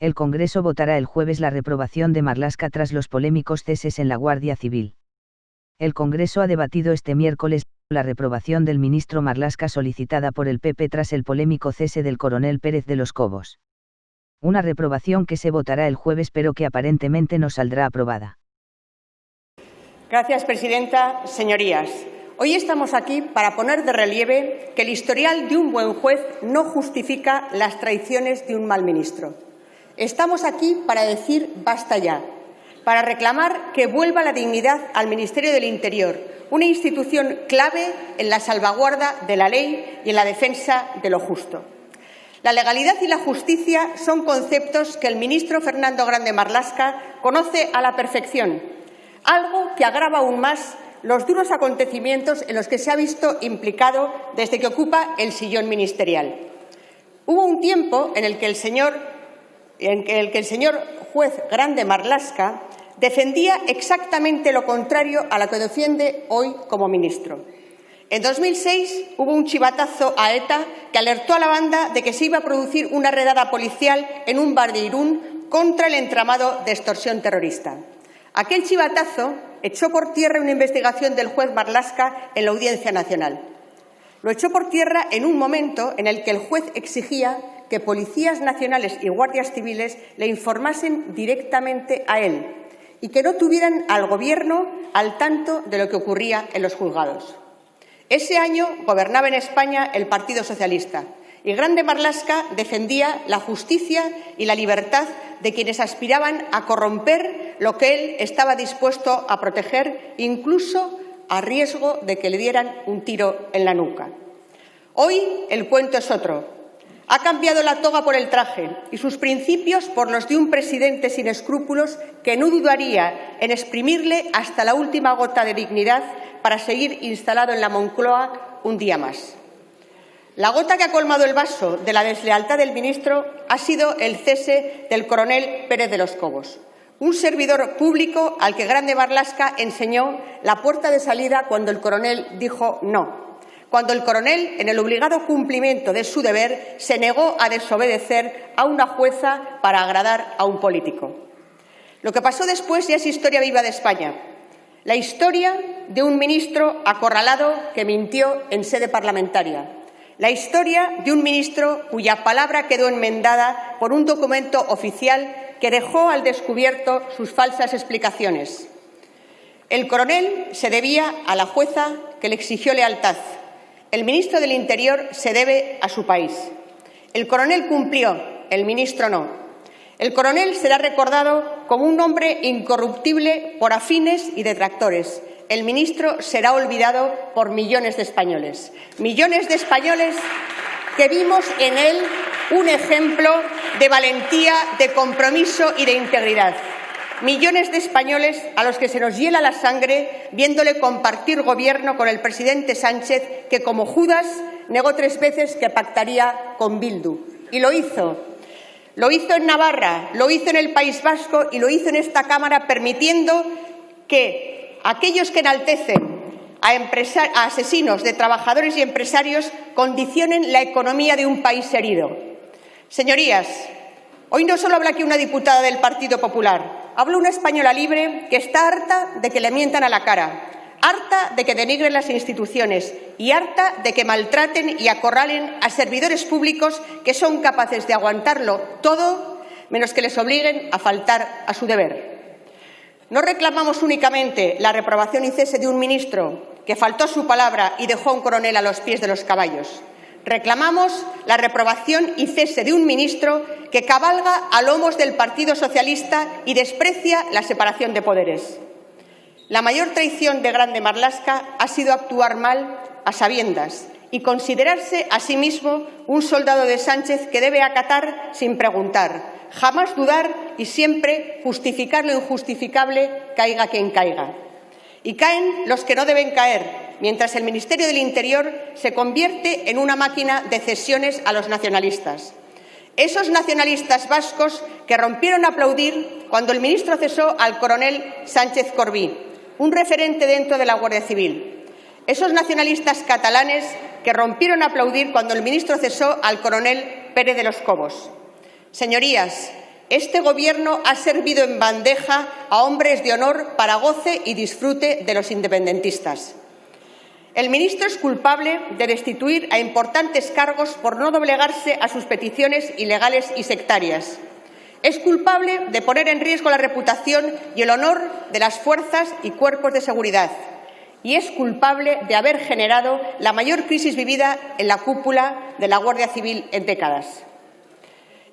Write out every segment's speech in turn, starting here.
El Congreso votará el jueves la reprobación de Marlaska tras los polémicos ceses en la Guardia Civil. El Congreso ha debatido este miércoles la reprobación del ministro Marlaska solicitada por el PP tras el polémico cese del coronel Pérez de los Cobos. Una reprobación que se votará el jueves pero que aparentemente no saldrá aprobada. Gracias, presidenta. Señorías, hoy estamos aquí para poner de relieve que el historial de un buen juez no justifica las traiciones de un mal ministro. Estamos aquí para decir basta ya, para reclamar que vuelva la dignidad al Ministerio del Interior, una institución clave en la salvaguarda de la ley y en la defensa de lo justo. La legalidad y la justicia son conceptos que el ministro Fernando Grande Marlaska conoce a la perfección, algo que agrava aún más los duros acontecimientos en los que se ha visto implicado desde que ocupa el sillón ministerial. Hubo un tiempo en el que el señor juez Grande Marlaska defendía exactamente lo contrario a lo que defiende hoy como ministro. En 2006 hubo un chivatazo a ETA que alertó a la banda de que se iba a producir una redada policial en un bar de Irún contra el entramado de extorsión terrorista. Aquel chivatazo echó por tierra una investigación del juez Marlaska en la Audiencia Nacional. Lo echó por tierra en un momento en el que el juez exigía que policías nacionales y guardias civiles le informasen directamente a él y que no tuvieran al Gobierno al tanto de lo que ocurría en los juzgados. Ese año gobernaba en España el Partido Socialista y Grande Marlaska defendía la justicia y la libertad de quienes aspiraban a corromper lo que él estaba dispuesto a proteger, incluso a riesgo de que le dieran un tiro en la nuca. Hoy el cuento es otro. Ha cambiado la toga por el traje y sus principios por los de un presidente sin escrúpulos que no dudaría en exprimirle hasta la última gota de dignidad para seguir instalado en la Moncloa un día más. La gota que ha colmado el vaso de la deslealtad del ministro ha sido el cese del coronel Pérez de los Cobos, un servidor público al que Grande Marlaska enseñó la puerta de salida cuando el coronel dijo no. Cuando el coronel, en el obligado cumplimiento de su deber, se negó a desobedecer a una jueza para agradar a un político. Lo que pasó después ya es historia viva de España. La historia de un ministro acorralado que mintió en sede parlamentaria. La historia de un ministro cuya palabra quedó enmendada por un documento oficial que dejó al descubierto sus falsas explicaciones. El coronel se debía a la jueza que le exigió lealtad. El ministro del Interior se debe a su país. El coronel cumplió, el ministro no. El coronel será recordado como un hombre incorruptible por afines y detractores. El ministro será olvidado por millones de españoles. Millones de españoles que vimos en él un ejemplo de valentía, de compromiso y de integridad. Millones de españoles a los que se nos hiela la sangre viéndole compartir gobierno con el presidente Sánchez, que como Judas negó 3 veces que pactaría con Bildu. Y lo hizo. Lo hizo en Navarra, lo hizo en el País Vasco y lo hizo en esta Cámara, permitiendo que aquellos que enaltecen a asesinos de trabajadores y empresarios condicionen la economía de un país herido. Señorías, hoy no solo habla aquí una diputada del Partido Popular, habla una española libre que está harta de que le mientan a la cara, harta de que denigren las instituciones y harta de que maltraten y acorralen a servidores públicos que son capaces de aguantarlo todo menos que les obliguen a faltar a su deber. No reclamamos únicamente la reprobación y cese de un ministro que faltó a su palabra y dejó a un coronel a los pies de los caballos. Reclamamos la reprobación y cese de un ministro que cabalga a lomos del Partido Socialista y desprecia la separación de poderes. La mayor traición de Grande Marlaska ha sido actuar mal a sabiendas y considerarse a sí mismo un soldado de Sánchez que debe acatar sin preguntar, jamás dudar y siempre justificar lo injustificable, caiga quien caiga. Y caen los que no deben caer, mientras el Ministerio del Interior se convierte en una máquina de cesiones a los nacionalistas. Esos nacionalistas vascos que rompieron a aplaudir cuando el ministro cesó al coronel Sánchez Corbí, un referente dentro de la Guardia Civil. Esos nacionalistas catalanes que rompieron a aplaudir cuando el ministro cesó al coronel Pérez de los Cobos. Señorías, Este Gobierno ha servido en bandeja a hombres de honor para goce y disfrute de los independentistas. El ministro es culpable de destituir a importantes cargos por no doblegarse a sus peticiones ilegales y sectarias. Es culpable de poner en riesgo la reputación y el honor de las fuerzas y cuerpos de seguridad. Y es culpable de haber generado la mayor crisis vivida en la cúpula de la Guardia Civil en décadas.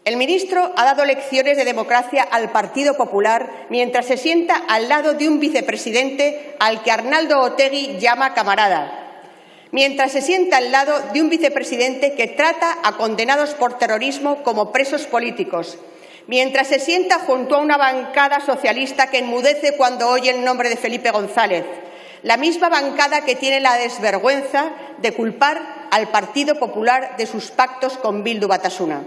El ministro ha dado lecciones de democracia al Partido Popular mientras se sienta al lado de un vicepresidente al que Arnaldo Otegi llama camarada, mientras se sienta al lado de un vicepresidente que trata a condenados por terrorismo como presos políticos, mientras se sienta junto a una bancada socialista que enmudece cuando oye el nombre de Felipe González, la misma bancada que tiene la desvergüenza de culpar al Partido Popular de sus pactos con Bildu Batasuna.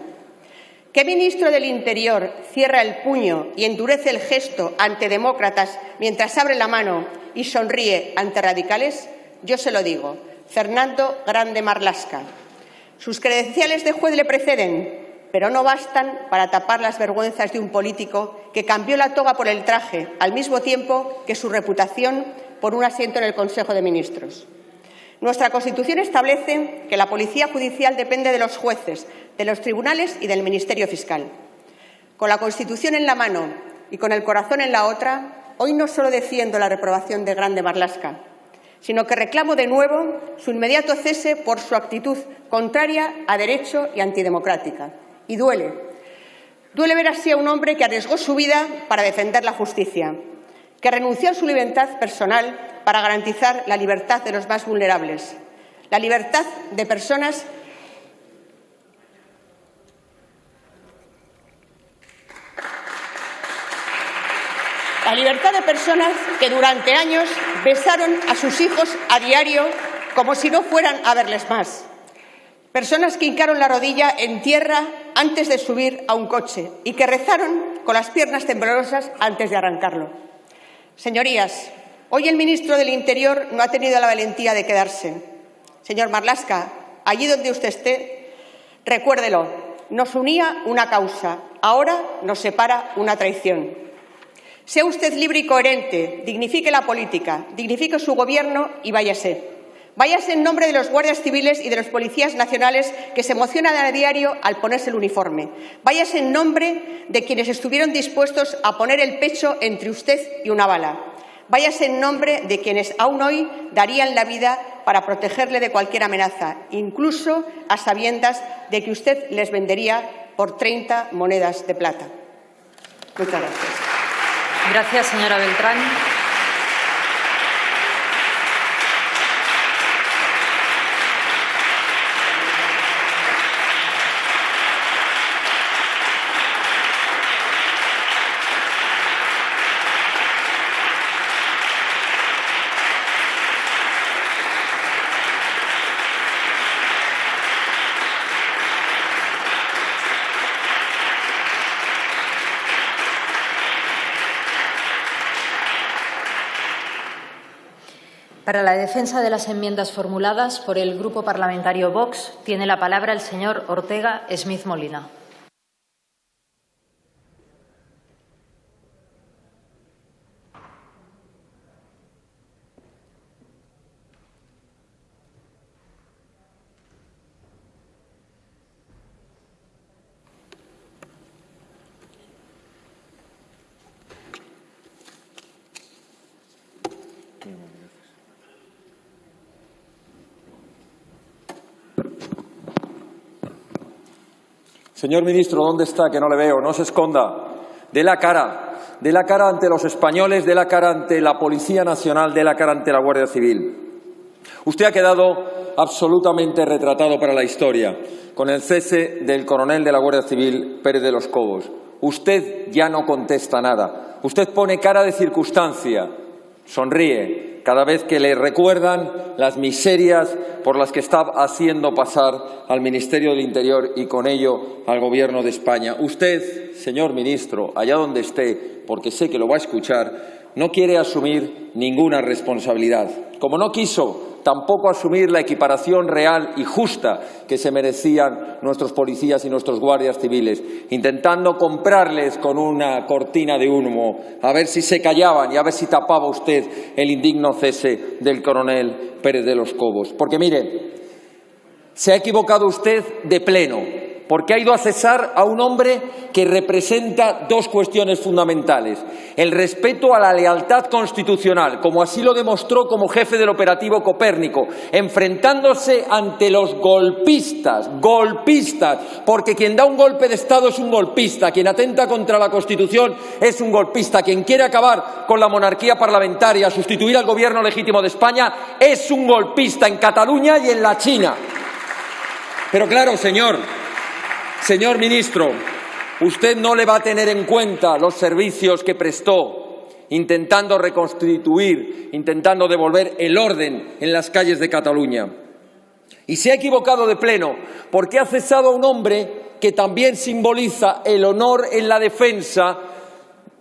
¿Qué ministro del Interior cierra el puño y endurece el gesto ante demócratas mientras abre la mano y sonríe ante radicales? Yo se lo digo, Fernando Grande Marlaska. Sus credenciales de juez le preceden, pero no bastan para tapar las vergüenzas de un político que cambió la toga por el traje, al mismo tiempo que su reputación por un asiento en el Consejo de Ministros. Nuestra Constitución establece que la Policía Judicial depende de los jueces, de los tribunales y del Ministerio Fiscal. Con la Constitución en la mano y con el corazón en la otra, hoy no solo defiendo la reprobación de Grande Marlaska, sino que reclamo de nuevo su inmediato cese por su actitud contraria a derecho y antidemocrática. Y duele. Duele ver así a un hombre que arriesgó su vida para defender la justicia, que renunció a su libertad personal para garantizar la libertad de los más vulnerables, la libertad de personas que durante años besaron a sus hijos a diario como si no fueran a verles más. Personas que hincaron la rodilla en tierra antes de subir a un coche y que rezaron con las piernas temblorosas antes de arrancarlo. Señorías, hoy el ministro del Interior no ha tenido la valentía de quedarse. Señor Marlaska, allí donde usted esté, recuérdelo, nos unía una causa, ahora nos separa una traición. Sea usted libre y coherente, dignifique la política, dignifique su Gobierno y váyase. Váyase en nombre de los guardias civiles y de los policías nacionales que se emocionan a diario al ponerse el uniforme. Váyase en nombre de quienes estuvieron dispuestos a poner el pecho entre usted y una bala. Váyase en nombre de quienes aún hoy darían la vida para protegerle de cualquier amenaza, incluso a sabiendas de que usted les vendería por 30 monedas de plata. Muchas gracias. Gracias, señora Beltrán. Para la defensa de las enmiendas formuladas por el Grupo Parlamentario Vox, tiene la palabra el señor Ortega Smith Molina. Señor ministro, ¿dónde está? Que no le veo. No se esconda. Dé la cara ante los españoles, dé la cara ante la Policía Nacional, dé la cara ante la Guardia Civil. Usted ha quedado absolutamente retratado para la historia con el cese del coronel de la Guardia Civil, Pérez de los Cobos. Usted ya no contesta nada. Usted pone cara de circunstancia, sonríe cada vez que le recuerdan las miserias por las que está haciendo pasar al Ministerio del Interior y con ello al Gobierno de España. Usted, señor ministro, allá donde esté, porque sé que lo va a escuchar, no quiere asumir ninguna responsabilidad. Como no quiso tampoco asumir la equiparación real y justa que se merecían nuestros policías y nuestros guardias civiles, intentando comprarles con una cortina de humo, a ver si se callaban y a ver si tapaba usted el indigno cese del coronel Pérez de los Cobos. Porque mire, se ha equivocado usted de pleno, porque ha ido a cesar a un hombre que representa dos cuestiones fundamentales. El respeto a la lealtad constitucional, como así lo demostró como jefe del operativo Copérnico, enfrentándose ante los golpistas, porque quien da un golpe de Estado es un golpista, quien atenta contra la Constitución es un golpista, quien quiere acabar con la monarquía parlamentaria, sustituir al gobierno legítimo de España, es un golpista en Cataluña y en la China. Pero claro, señor ministro, usted no le va a tener en cuenta los servicios que prestó, intentando reconstituir, intentando devolver el orden en las calles de Cataluña. Y se ha equivocado de pleno, porque ha cesado a un hombre que también simboliza el honor en la defensa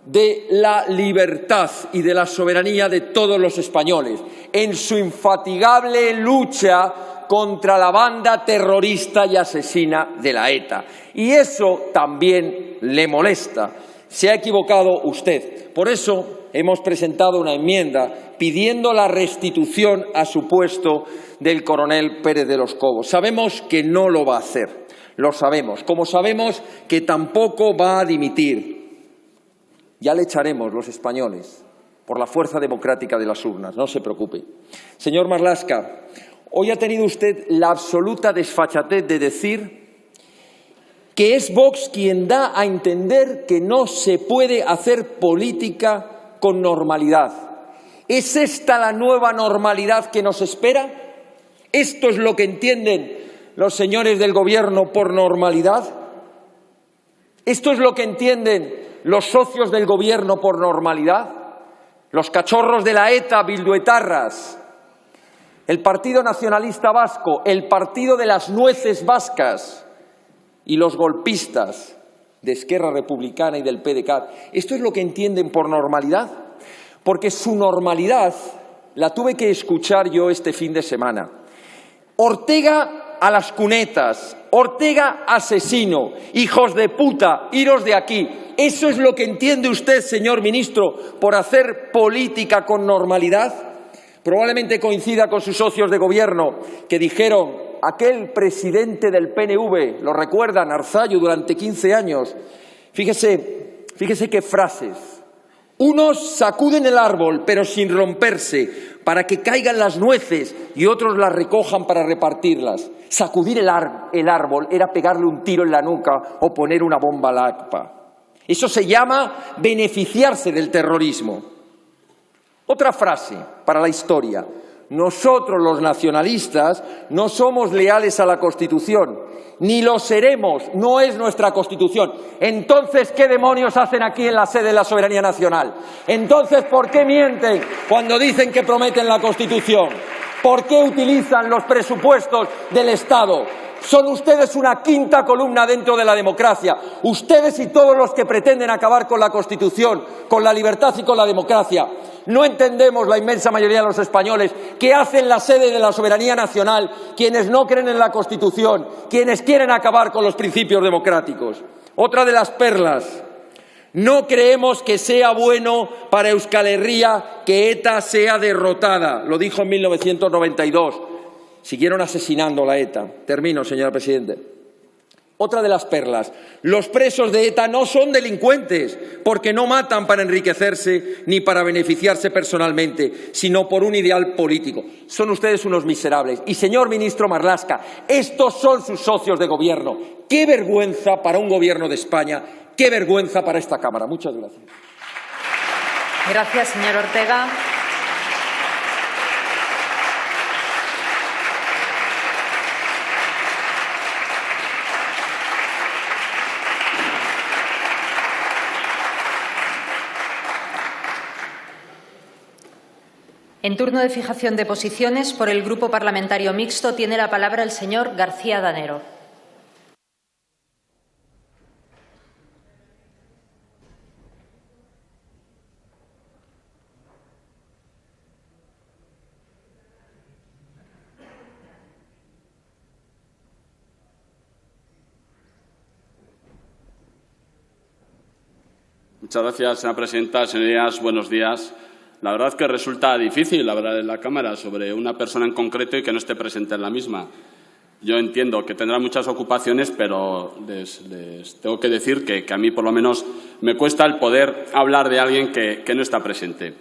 de la libertad y de la soberanía de todos los españoles, en su infatigable lucha contra la banda terrorista y asesina de la ETA. Y eso también le molesta. Se ha equivocado usted. Por eso hemos presentado una enmienda pidiendo la restitución a su puesto del coronel Pérez de los Cobos. Sabemos que no lo va a hacer, lo sabemos, como sabemos que tampoco va a dimitir. Ya le echaremos los españoles por la fuerza democrática de las urnas, no se preocupe. Señor Marlaska, hoy ha tenido usted la absoluta desfachatez de decir que es Vox quien da a entender que no se puede hacer política con normalidad. ¿Es esta la nueva normalidad que nos espera? ¿Esto es lo que entienden los señores del Gobierno por normalidad? ¿Esto es lo que entienden los socios del Gobierno por normalidad? Los cachorros de la ETA, bilduetarras, el Partido Nacionalista Vasco, el partido de las nueces vascas y los golpistas de Esquerra Republicana y del PDeCAT. ¿Esto es lo que entienden por normalidad? Porque su normalidad la tuve que escuchar yo este fin de semana. Ortega a las cunetas, Ortega asesino, hijos de puta, iros de aquí. ¿Eso es lo que entiende usted, señor ministro, por hacer política con normalidad? Probablemente coincida con sus socios de gobierno que dijeron, aquel presidente del PNV, lo recuerdan, Arzallo, durante 15 años. Fíjese qué frases. Unos sacuden el árbol, pero sin romperse, para que caigan las nueces y otros las recojan para repartirlas. Sacudir el árbol era pegarle un tiro en la nuca o poner una bomba a la ACPA. Eso se llama beneficiarse del terrorismo. Otra frase para la historia. Nosotros, los nacionalistas, no somos leales a la Constitución, ni lo seremos, no es nuestra Constitución. Entonces, ¿qué demonios hacen aquí en la sede de la soberanía nacional? Entonces, ¿por qué mienten cuando dicen que prometen la Constitución? ¿Por qué utilizan los presupuestos del Estado? Son ustedes una quinta columna dentro de la democracia. Ustedes y todos los que pretenden acabar con la Constitución, con la libertad y con la democracia. No entendemos, la inmensa mayoría de los españoles, qué hacen la sede de la soberanía nacional quienes no creen en la Constitución, quienes quieren acabar con los principios democráticos. Otra de las perlas. No creemos que sea bueno para Euskal Herria que ETA sea derrotada. Lo dijo en 1992. Siguieron asesinando a la ETA. Termino, señora Presidenta. Otra de las perlas. Los presos de ETA no son delincuentes, porque no matan para enriquecerse ni para beneficiarse personalmente, sino por un ideal político. Son ustedes unos miserables. Y, señor ministro Marlaska, estos son sus socios de gobierno. ¡Qué vergüenza para un gobierno de España! ¡Qué vergüenza para esta Cámara! Muchas gracias. Gracias, señor Ortega. En turno de fijación de posiciones, por el Grupo Parlamentario Mixto, tiene la palabra el señor García Danero. Muchas gracias, señora presidenta. Señorías, buenos días. La verdad es que resulta difícil hablar en la Cámara sobre una persona en concreto y que no esté presente en la misma. Yo entiendo que tendrá muchas ocupaciones, pero les tengo que decir que a mí, por lo menos, me cuesta el poder hablar de alguien que no está presente.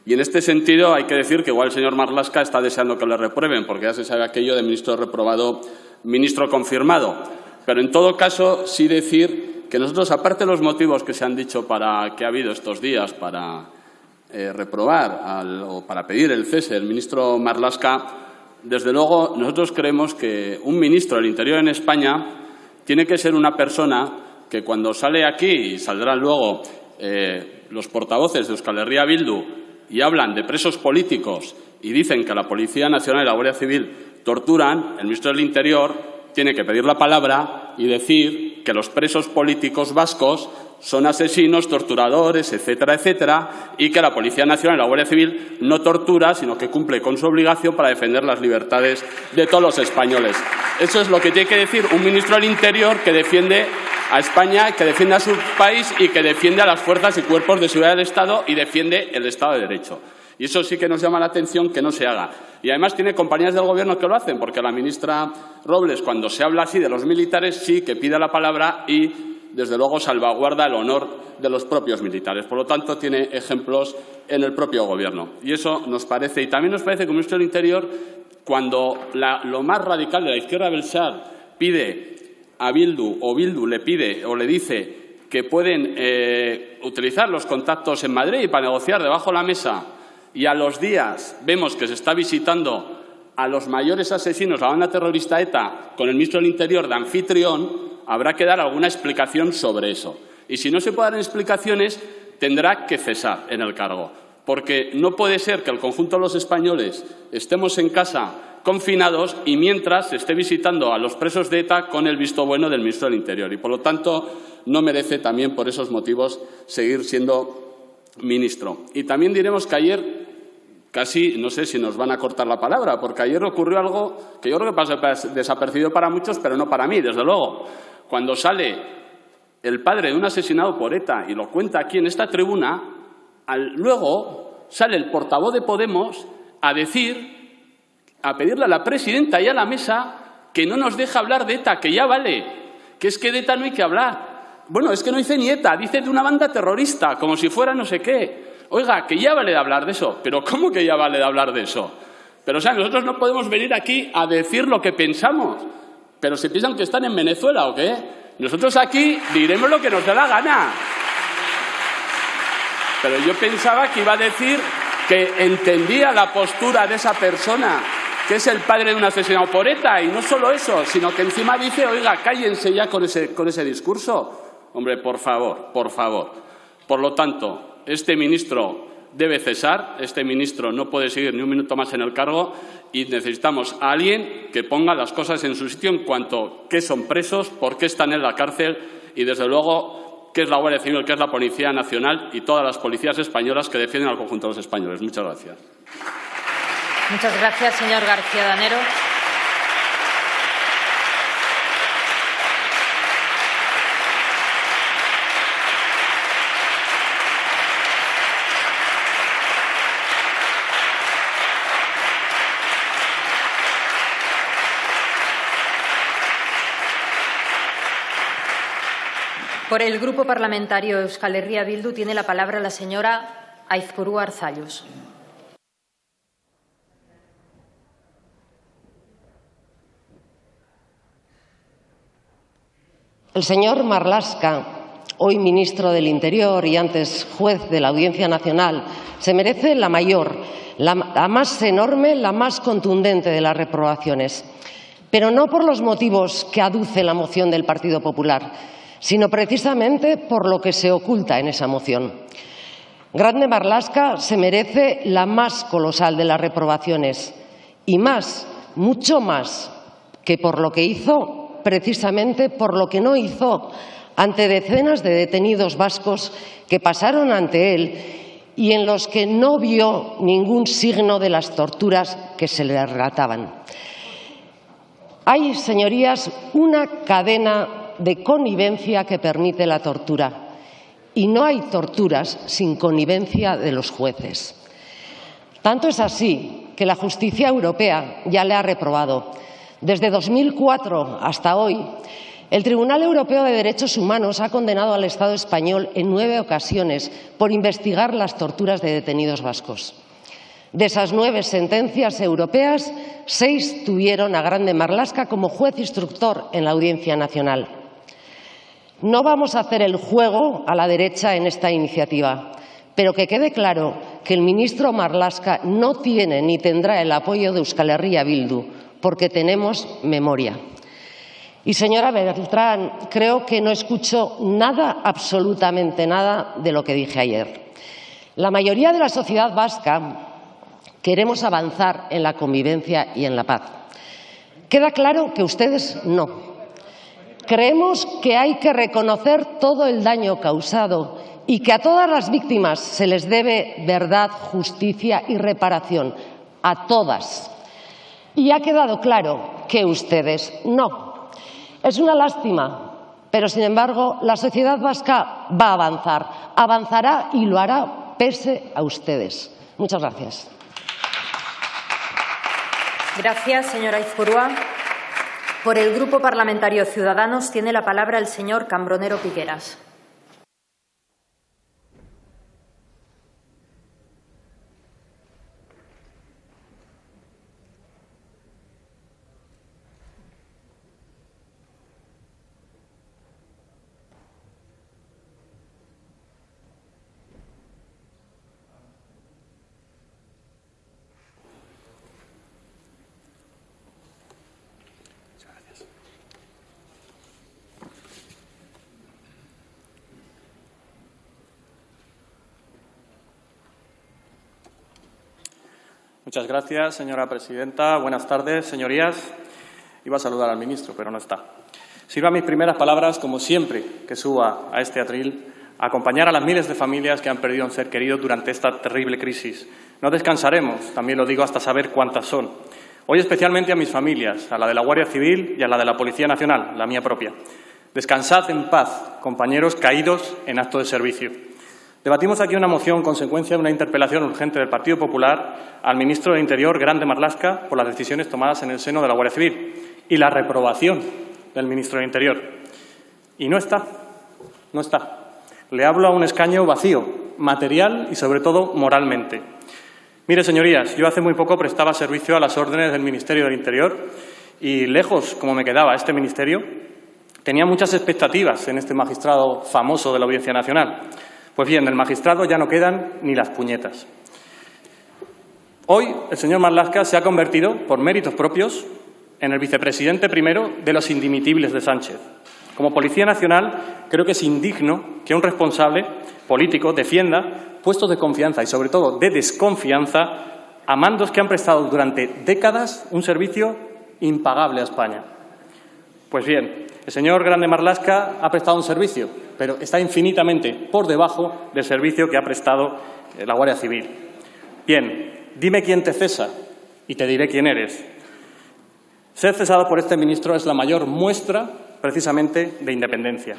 Y en este sentido hay que decir que igual el señor Marlaska está deseando que le reprueben, porque ya se sabe aquello de ministro reprobado, ministro confirmado. Pero en todo caso, sí decir que nosotros, aparte de los motivos que se han dicho que ha habido estos días para reprobar o para pedir el cese del ministro Marlaska, desde luego, nosotros creemos que un ministro del Interior en España tiene que ser una persona que cuando sale aquí, y saldrán luego los portavoces de Euskal Herria Bildu y hablan de presos políticos y dicen que la Policía Nacional y la Guardia Civil torturan, el ministro del Interior tiene que pedir la palabra y decir que los presos políticos vascos son asesinos, torturadores, etcétera, etcétera, y que la Policía Nacional y la Guardia Civil no tortura, sino que cumple con su obligación para defender las libertades de todos los españoles. Eso es lo que tiene que decir un ministro del Interior que defiende a España, que defiende a su país y que defiende a las fuerzas y cuerpos de seguridad del Estado y defiende el Estado de Derecho. Y eso sí que nos llama la atención que no se haga. Y además tiene compañías del Gobierno que lo hacen, porque la ministra Robles, cuando se habla así de los militares, sí que pide la palabra y desde luego salvaguarda el honor de los propios militares. Por lo tanto, tiene ejemplos en el propio Gobierno. Y eso nos parece, y también nos parece que el ministro del Interior, cuando lo más radical de la izquierda Belchar pide a Bildu, o Bildu le pide o le dice que pueden utilizar los contactos en Madrid para negociar debajo de la mesa, y a los días vemos que se está visitando a los mayores asesinos, la banda terrorista ETA, con el ministro del Interior de anfitrión, habrá que dar alguna explicación sobre eso. Y si no se pueden dar explicaciones, tendrá que cesar en el cargo. Porque no puede ser que el conjunto de los españoles estemos en casa confinados y mientras se esté visitando a los presos de ETA con el visto bueno del ministro del Interior. Y, por lo tanto, no merece también por esos motivos seguir siendo ministro. Y también diremos que ayer casi, no sé si nos van a cortar la palabra, porque ayer ocurrió algo que yo creo que pasa desapercibido para muchos, pero no para mí, desde luego. Cuando sale el padre de un asesinado por ETA y lo cuenta aquí en esta tribuna, luego sale el portavoz de Podemos a pedirle a la presidenta y a la mesa que no nos deja hablar de ETA, que ya vale, que es que de ETA no hay que hablar. Bueno, es que no dice ni ETA, dice de una banda terrorista, como si fuera no sé qué. Oiga, que ya vale de hablar de eso. ¿Pero cómo que ya vale de hablar de eso? Pero, o sea, nosotros no podemos venir aquí a decir lo que pensamos. ¿Pero se piensan que están en Venezuela o qué? Nosotros aquí diremos lo que nos dé la gana. Pero yo pensaba que iba a decir que entendía la postura de esa persona, que es el padre de un asesinado por ETA, y no solo eso, sino que encima dice, oiga, cállense ya con ese discurso. Hombre, por favor, por favor. Por lo tanto, este ministro debe cesar, este ministro no puede seguir ni un minuto más en el cargo y necesitamos a alguien que ponga las cosas en su sitio en cuanto a qué son presos, por qué están en la cárcel y, desde luego, qué es la Guardia Civil, qué es la Policía Nacional y todas las policías españolas que defienden al conjunto de los españoles. Muchas gracias. Muchas gracias, señor García Danero. Por el Grupo Parlamentario Euskal Herria Bildu tiene la palabra la señora Aizpuru Arzallus. El señor Marlaska, hoy ministro del Interior y antes juez de la Audiencia Nacional, se merece la mayor, la más enorme, la más contundente de las reprobaciones. Pero no por los motivos que aduce la moción del Partido Popular, sino precisamente por lo que se oculta en esa moción. Grande Marlaska se merece la más colosal de las reprobaciones y más, mucho más, que por lo que hizo, precisamente por lo que no hizo ante decenas de detenidos vascos que pasaron ante él y en los que no vio ningún signo de las torturas que se le relataban. Hay, señorías, una cadena de connivencia que permite la tortura y no hay torturas sin connivencia de los jueces. Tanto es así que la justicia europea ya le ha reprobado. Desde 2004 hasta hoy, el Tribunal Europeo de Derechos Humanos ha condenado al Estado español en 9 ocasiones por investigar las torturas de detenidos vascos. De esas 9 sentencias europeas, 6 tuvieron a Grande Marlaska como juez instructor en la Audiencia Nacional. No vamos a hacer el juego a la derecha en esta iniciativa, pero que quede claro que el ministro Marlaska no tiene ni tendrá el apoyo de Euskal Herria Bildu, porque tenemos memoria. Y, señora Beltrán, creo que no escuchó nada, absolutamente nada, de lo que dije ayer. La mayoría de la sociedad vasca queremos avanzar en la convivencia y en la paz. Queda claro que ustedes no. Creemos que hay que reconocer todo el daño causado y que a todas las víctimas se les debe verdad, justicia y reparación. A todas. Y ha quedado claro que ustedes no. Es una lástima, pero sin embargo la sociedad vasca va a avanzar, avanzará y lo hará pese a ustedes. Muchas gracias. Gracias, señora Aizpurua. Por el Grupo Parlamentario Ciudadanos tiene la palabra el señor Cambronero Piqueras. Muchas gracias, señora presidenta. Buenas tardes, señorías. Iba a saludar al ministro, pero no está. Sirva mis primeras palabras, como siempre que suba a este atril, a acompañar a las miles de familias que han perdido a un ser querido durante esta terrible crisis. No descansaremos, también lo digo, hasta saber cuántas son. Hoy especialmente a mis familias, a la de la Guardia Civil y a la de la Policía Nacional, la mía propia. Descansad en paz, compañeros caídos en acto de servicio. Debatimos aquí una moción consecuencia de una interpelación urgente del Partido Popular al ministro de Interior, Grande Marlaska, por las decisiones tomadas en el seno de la Guardia Civil y la reprobación del ministro de Interior. Y no está. Le hablo a un escaño vacío, material y, sobre todo, moralmente. Mire, señorías, yo hace muy poco prestaba servicio a las órdenes del Ministerio del Interior y, lejos como me quedaba este ministerio, tenía muchas expectativas en este magistrado famoso de la Audiencia Nacional. Pues bien, del magistrado ya no quedan ni las puñetas. Hoy el señor Marlaska se ha convertido, por méritos propios, en el vicepresidente primero de los indimitibles de Sánchez. Como Policía Nacional, creo que es indigno que un responsable político defienda puestos de confianza y, sobre todo, de desconfianza a mandos que han prestado durante décadas un servicio impagable a España. Pues bien, el señor Grande Marlaska ha prestado un servicio, pero está infinitamente por debajo del servicio que ha prestado la Guardia Civil. Bien, dime quién te cesa y te diré quién eres. Ser cesado por este ministro es la mayor muestra, precisamente, de independencia.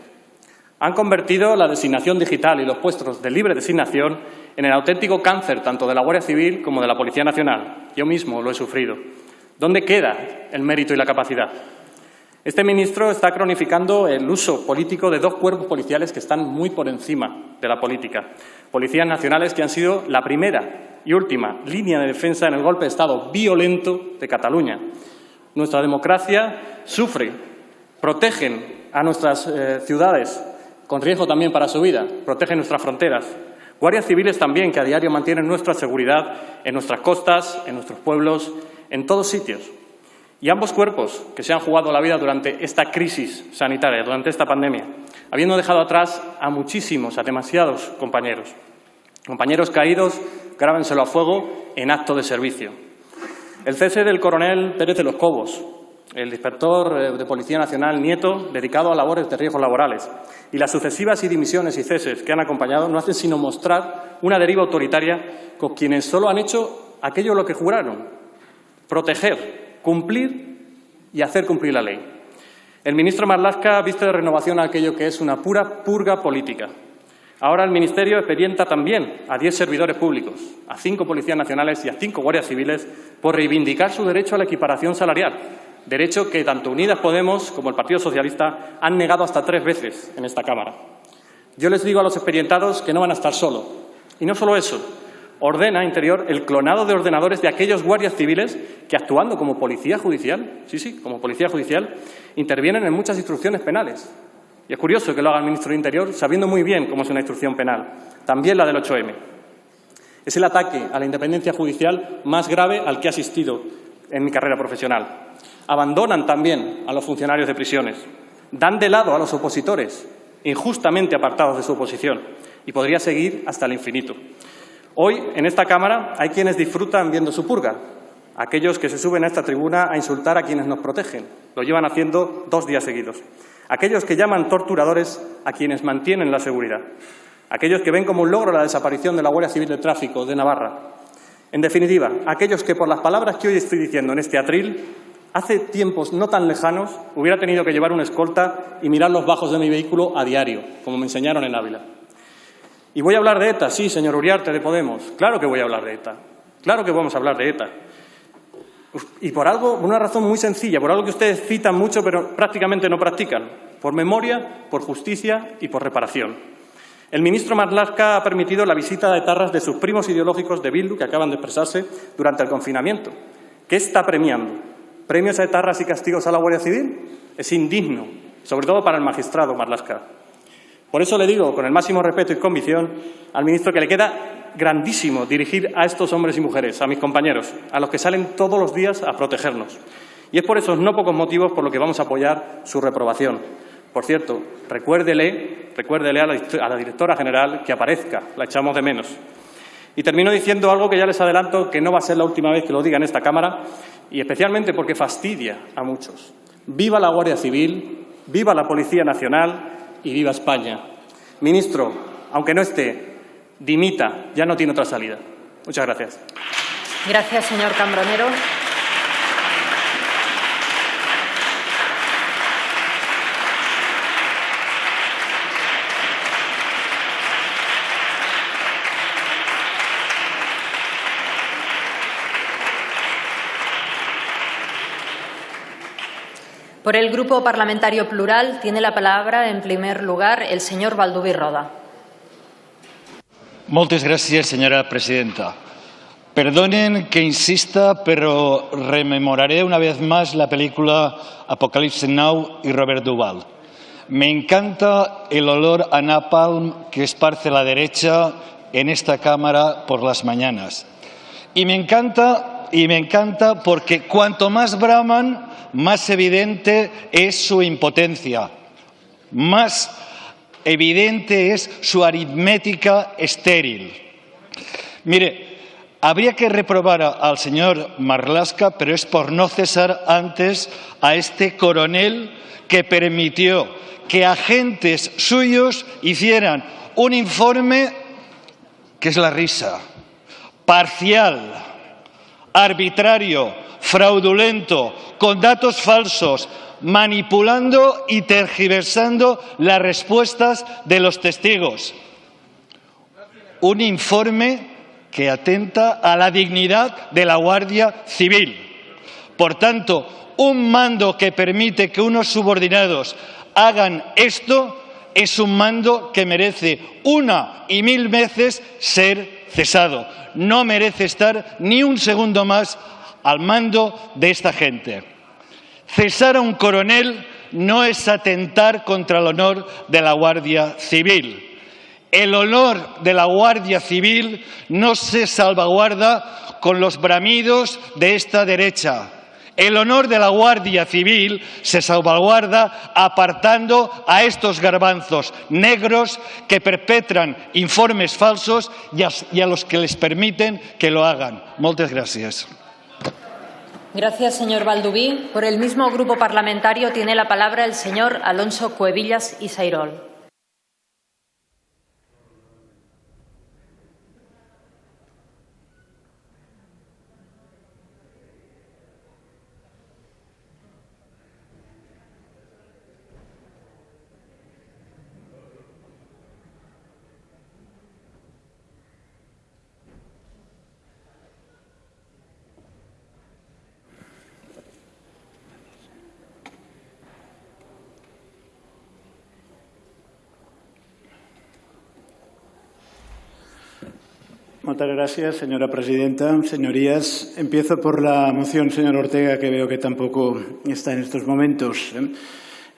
Han convertido la designación digital y los puestos de libre designación en el auténtico cáncer tanto de la Guardia Civil como de la Policía Nacional. Yo mismo lo he sufrido. ¿Dónde queda el mérito y la capacidad? Este ministro está cronificando el uso político de 2 cuerpos policiales que están muy por encima de la política. Policías nacionales que han sido la primera y última línea de defensa en el golpe de Estado violento de Cataluña. Nuestra democracia sufre, protegen a nuestras ciudades, con riesgo también para su vida, protegen nuestras fronteras. Guardias civiles también que a diario mantienen nuestra seguridad en nuestras costas, en nuestros pueblos, en todos sitios. Y ambos cuerpos que se han jugado la vida durante esta crisis sanitaria, durante esta pandemia, habiendo dejado atrás a muchísimos, a demasiados compañeros. Compañeros caídos, grábenselo a fuego, en acto de servicio. El cese del coronel Pérez de los Cobos, el inspector de Policía Nacional Nieto, dedicado a labores de riesgos laborales, y las sucesivas dimisiones y ceses que han acompañado no hacen sino mostrar una deriva autoritaria con quienes solo han hecho aquello lo que juraron: proteger, cumplir y hacer cumplir la ley. El ministro Marlaska viste de renovación aquello que es una pura purga política. Ahora el Ministerio expedienta también a 10 servidores públicos, a 5 policías nacionales y a 5 guardias civiles por reivindicar su derecho a la equiparación salarial, derecho que tanto Unidas Podemos como el Partido Socialista han negado hasta 3 veces en esta Cámara. Yo les digo a los expedientados que no van a estar solos. Y no solo eso, ordena Interior el clonado de ordenadores de aquellos guardias civiles que, actuando como policía judicial, como policía judicial, intervienen en muchas instrucciones penales. Y es curioso que lo haga el ministro de Interior sabiendo muy bien cómo es una instrucción penal, también la del 8M. Es el ataque a la independencia judicial más grave al que he asistido en mi carrera profesional. Abandonan también a los funcionarios de prisiones, dan de lado a los opositores, injustamente apartados de su oposición, y podría seguir hasta el infinito. Hoy, en esta Cámara, hay quienes disfrutan viendo su purga, aquellos que se suben a esta tribuna a insultar a quienes nos protegen. Lo llevan haciendo 2 días seguidos. Aquellos que llaman torturadores a quienes mantienen la seguridad. Aquellos que ven como un logro la desaparición de la Guardia Civil de Tráfico de Navarra. En definitiva, aquellos que por las palabras que hoy estoy diciendo en este atril, hace tiempos no tan lejanos hubiera tenido que llevar una escolta y mirar los bajos de mi vehículo a diario, como me enseñaron en Ávila. Y voy a hablar de ETA, sí, señor Uriarte de Podemos. Claro que voy a hablar de ETA. Claro que vamos a hablar de ETA. Y por una razón muy sencilla, por algo que ustedes citan mucho pero prácticamente no practican. Por memoria, por justicia y por reparación. El ministro Marlaska ha permitido la visita de etarras de sus primos ideológicos de Bildu, que acaban de expresarse durante el confinamiento. ¿Qué está premiando? ¿Premios a etarras y castigos a la Guardia Civil? Es indigno, sobre todo para el magistrado Marlaska. Por eso le digo, con el máximo respeto y convicción, al ministro que le queda grandísimo dirigir a estos hombres y mujeres, a mis compañeros, a los que salen todos los días a protegernos. Y es por esos no pocos motivos por los que vamos a apoyar su reprobación. Por cierto, recuérdele a la directora general que aparezca, la echamos de menos. Y termino diciendo algo que ya les adelanto que no va a ser la última vez que lo diga en esta Cámara, y especialmente porque fastidia a muchos. Viva la Guardia Civil, viva la Policía Nacional y viva España. Ministro, aunque no esté, dimita, ya no tiene otra salida. Muchas gracias. Gracias, señor Cambronero. Por el Grupo Parlamentario Plural tiene la palabra, en primer lugar, el señor Baldoví Roda. Moltes gràcies, señora presidenta. Perdonen que insista, pero rememoraré una vez más la película Apocalipsis Now y Robert Duvall. Me encanta el olor a napalm que esparce la derecha en esta Cámara por las mañanas. Y me encanta porque cuanto más braman, más evidente es su impotencia, más evidente es su aritmética estéril. Mire, habría que reprobar al señor Marlaska, pero es por no cesar antes a este coronel que permitió que agentes suyos hicieran un informe que es la risa, parcial, arbitrario, fraudulento, con datos falsos, manipulando y tergiversando las respuestas de los testigos. Un informe que atenta a la dignidad de la Guardia Civil. Por tanto, un mando que permite que unos subordinados hagan esto es un mando que merece 1 y 1000 veces ser cesado. No merece estar ni un segundo más al mando de esta gente. Cesar a un coronel no es atentar contra el honor de la Guardia Civil. El honor de la Guardia Civil no se salvaguarda con los bramidos de esta derecha. El honor de la Guardia Civil se salvaguarda apartando a estos garbanzos negros que perpetran informes falsos y a los que les permiten que lo hagan. Moltes gràcies. Gracias, señor Baldoví. Por el mismo grupo parlamentario tiene la palabra el señor Alonso Cuevillas y Sairol. Muchas gracias, señora presidenta. Señorías, empiezo por la moción, señor Ortega, que veo que tampoco está en estos momentos.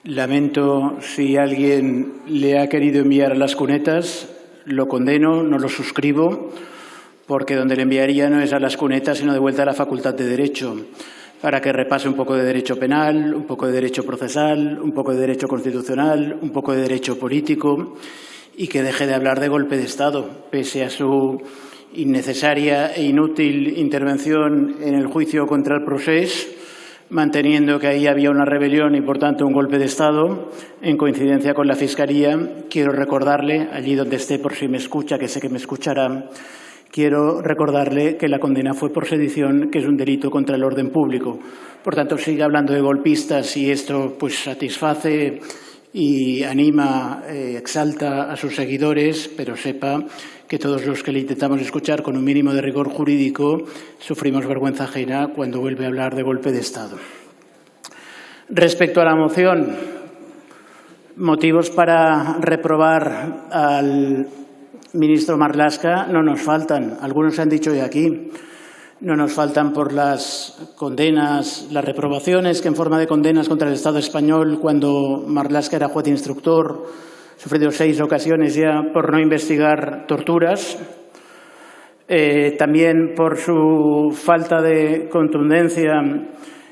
Lamento si alguien le ha querido enviar a las cunetas, lo condeno, no lo suscribo, porque donde le enviaría no es a las cunetas, sino de vuelta a la Facultad de Derecho, para que repase un poco de derecho penal, un poco de derecho procesal, un poco de derecho constitucional, un poco de derecho político y que deje de hablar de golpe de Estado, pese a su innecesaria e inútil intervención en el juicio contra el Procés, manteniendo que ahí había una rebelión y, por tanto, un golpe de Estado, en coincidencia con la Fiscalía. Quiero recordarle, allí donde esté, por si me escucha, que sé que me escuchará, quiero recordarle que la condena fue por sedición, que es un delito contra el orden público. Por tanto, sigue hablando de golpistas y esto pues satisface y anima, exalta a sus seguidores, pero sepa que todos los que le intentamos escuchar con un mínimo de rigor jurídico sufrimos vergüenza ajena cuando vuelve a hablar de golpe de Estado. Respecto a la moción, motivos para reprobar al ministro Marlaska no nos faltan. Algunos se han dicho ya aquí. No nos faltan por las condenas, las reprobaciones que en forma de condenas contra el Estado español, cuando Marlaska era juez instructor, sufrido 6 ocasiones ya por no investigar torturas. También por su falta de contundencia,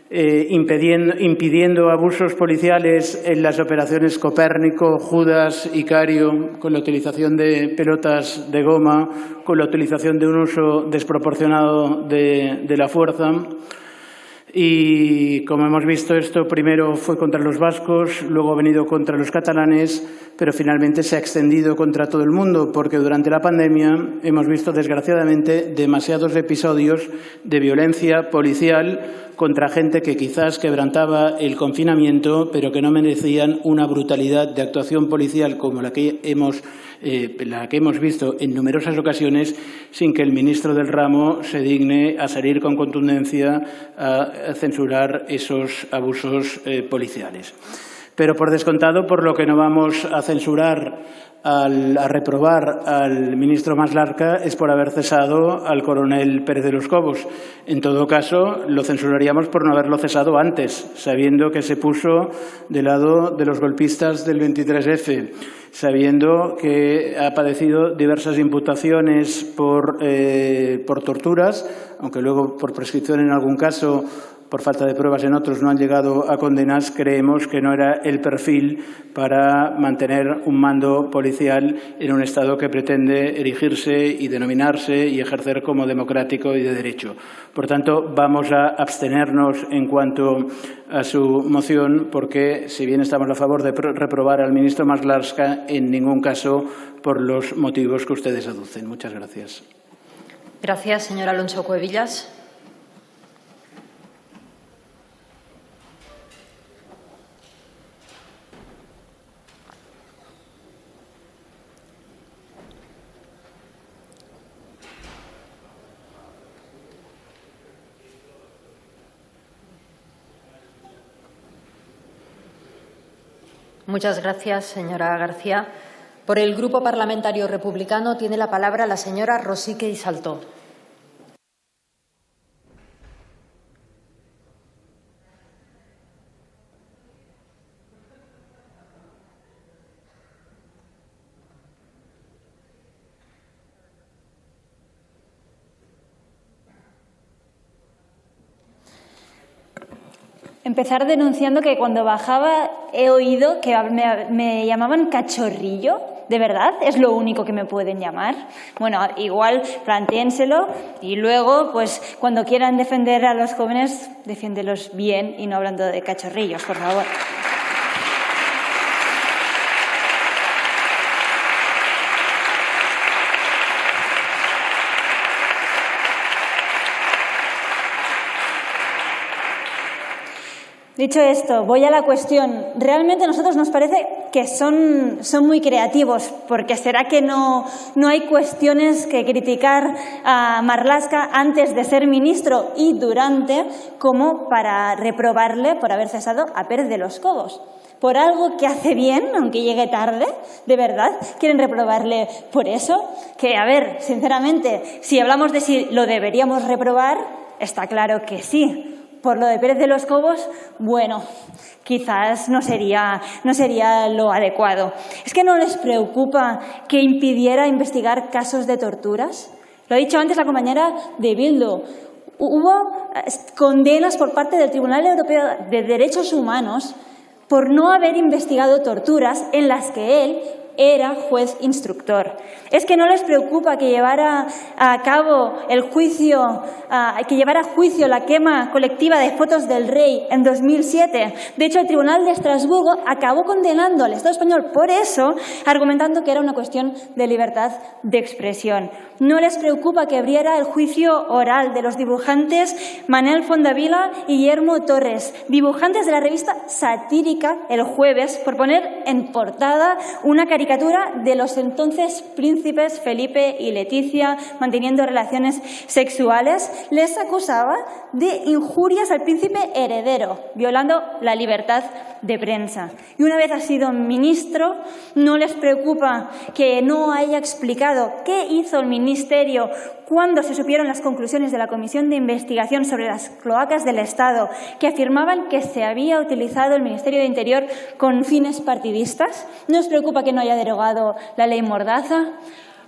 impidiendo abusos policiales en las operaciones Copérnico, Judas, Icario, con la utilización de pelotas de goma, con la utilización de un uso desproporcionado de la fuerza. Y, como hemos visto, esto primero fue contra los vascos, luego ha venido contra los catalanes, pero finalmente se ha extendido contra todo el mundo, porque durante la pandemia hemos visto, desgraciadamente, demasiados episodios de violencia policial contra gente que quizás quebrantaba el confinamiento, pero que no merecían una brutalidad de actuación policial como la que hemos visto en numerosas ocasiones, sin que el ministro del ramo se digne a salir con contundencia a censurar esos abusos policiales. Pero, por descontado, por lo que no vamos a censurar, a reprobar al ministro Marlaska, es por haber cesado al coronel Pérez de los Cobos. En todo caso, lo censuraríamos por no haberlo cesado antes, sabiendo que se puso del lado de los golpistas del 23F, sabiendo que ha padecido diversas imputaciones por torturas, aunque luego por prescripción en algún caso, por falta de pruebas en otros, no han llegado a condenas. Creemos que no era el perfil para mantener un mando policial en un Estado que pretende erigirse y denominarse y ejercer como democrático y de derecho. Por tanto, vamos a abstenernos en cuanto a su moción, porque, si bien estamos a favor de reprobar al ministro Marlaska, en ningún caso por los motivos que ustedes aducen. Muchas gracias. Gracias, señor Alonso Cuevillas. Muchas gracias, señora García. Por el Grupo Parlamentario Republicano tiene la palabra la señora Rosique y Saltó. Empezar denunciando que cuando bajaba he oído que me llamaban cachorrillo. ¿De verdad? ¿Es lo único que me pueden llamar? Bueno, igual plantéenselo y luego, pues, cuando quieran defender a los jóvenes, defiéndelos bien y no hablando de cachorrillos, por favor. Dicho esto, voy a la cuestión. Realmente a nosotros nos parece que son muy creativos, porque será que no hay cuestiones que criticar a Marlaska antes de ser ministro y durante, como para reprobarle por haber cesado a Pérez de los Cobos. ¿Por algo que hace bien, aunque llegue tarde? ¿De verdad quieren reprobarle por eso? Que, a ver, sinceramente, si hablamos de si lo deberíamos reprobar, está claro que sí. Por lo de Pérez de los Cobos, bueno, quizás no sería lo adecuado. ¿Es que no les preocupa que impidiera investigar casos de torturas? Lo ha dicho antes la compañera de Bildu. Hubo condenas por parte del Tribunal Europeo de Derechos Humanos por no haber investigado torturas en las que él era juez instructor. ¿Es que no les preocupa que llevara a cabo el juicio, que llevara a juicio la quema colectiva de fotos del rey en 2007? De hecho, el Tribunal de Estrasburgo acabó condenando al Estado español por eso, argumentando que era una cuestión de libertad de expresión. ¿No les preocupa que abriera el juicio oral de los dibujantes Manel Fondavila y Guillermo Torres, dibujantes de la revista satírica El Jueves, por poner en portada una caricatura de los entonces príncipes Felipe y Leticia manteniendo relaciones sexuales? Les acusaba de injurias al príncipe heredero, violando la libertad de prensa. Y una vez ha sido ministro, ¿no les preocupa que no haya explicado qué hizo el ministerio cuando se supieron las conclusiones de la Comisión de Investigación sobre las cloacas del Estado, que afirmaban que se había utilizado el Ministerio de Interior con fines partidistas? ¿No les preocupa que no haya derogado la ley Mordaza?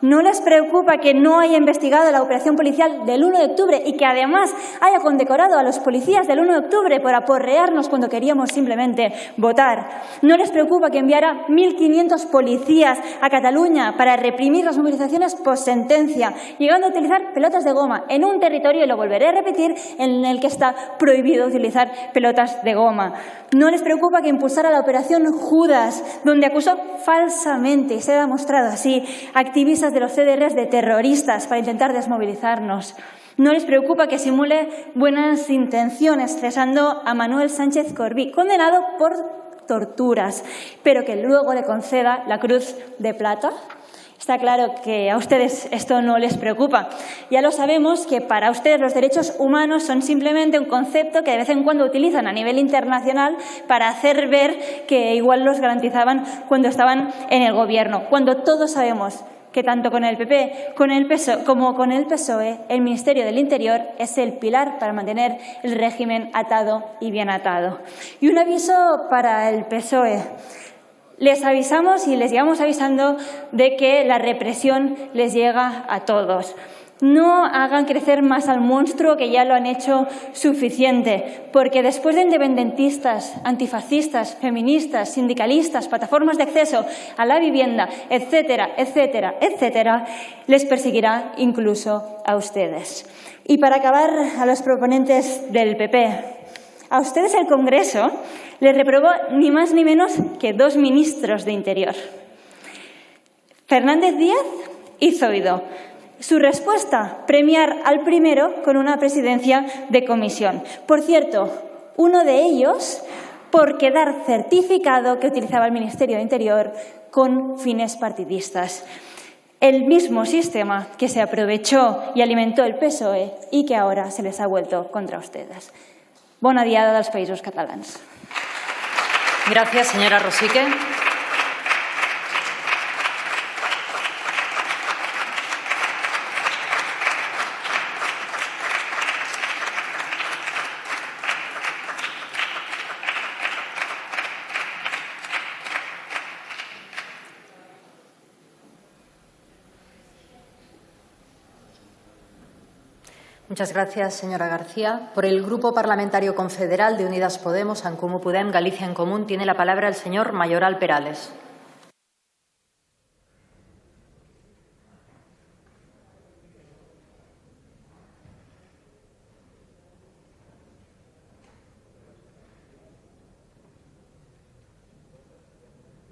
¿No les preocupa que no haya investigado la operación policial del 1 de octubre y que además haya condecorado a los policías del 1 de octubre por aporrearnos cuando queríamos simplemente votar? ¿No les preocupa que enviara 1.500 policías a Cataluña para reprimir las movilizaciones post-sentencia, llegando a utilizar pelotas de goma en un territorio, y lo volveré a repetir, en el que está prohibido utilizar pelotas de goma? ¿No les preocupa que impulsara la operación Judas, donde acusó falsamente, y se ha demostrado así, activistas de los CDRs de terroristas para intentar desmovilizarnos? ¿No les preocupa que simule buenas intenciones cesando a Manuel Sánchez Corbí, condenado por torturas, pero que luego le conceda la Cruz de Plata? Está claro que a ustedes esto no les preocupa. Ya lo sabemos, que para ustedes los derechos humanos son simplemente un concepto que de vez en cuando utilizan a nivel internacional para hacer ver que igual los garantizaban cuando estaban en el gobierno, cuando todos sabemos que tanto con el PP como con el PSOE, el Ministerio del Interior es el pilar para mantener el régimen atado y bien atado. Y un aviso para el PSOE. Les avisamos y les llevamos avisando de que la represión les llega a todos. No hagan crecer más al monstruo, que ya lo han hecho suficiente, porque después de independentistas, antifascistas, feministas, sindicalistas, plataformas de acceso a la vivienda, etcétera, etcétera, etcétera, les perseguirá incluso a ustedes. Y para acabar, a los proponentes del PP, a ustedes el Congreso les reprobó ni más ni menos que 2 ministros de Interior. Fernández Díaz y Zoido. Su respuesta, premiar al primero con una presidencia de comisión. Por cierto, uno de ellos por quedar certificado que utilizaba el Ministerio de Interior con fines partidistas. El mismo sistema que se aprovechó y alimentó el PSOE y que ahora se les ha vuelto contra ustedes. Bona diada dels Països Catalans. Gracias, señora Rosique. Muchas gracias, señora García. Por el Grupo Parlamentario Confederal de Unidas Podemos, En Comú Podem, Galicia en Común, tiene la palabra el señor Mayoral Perales.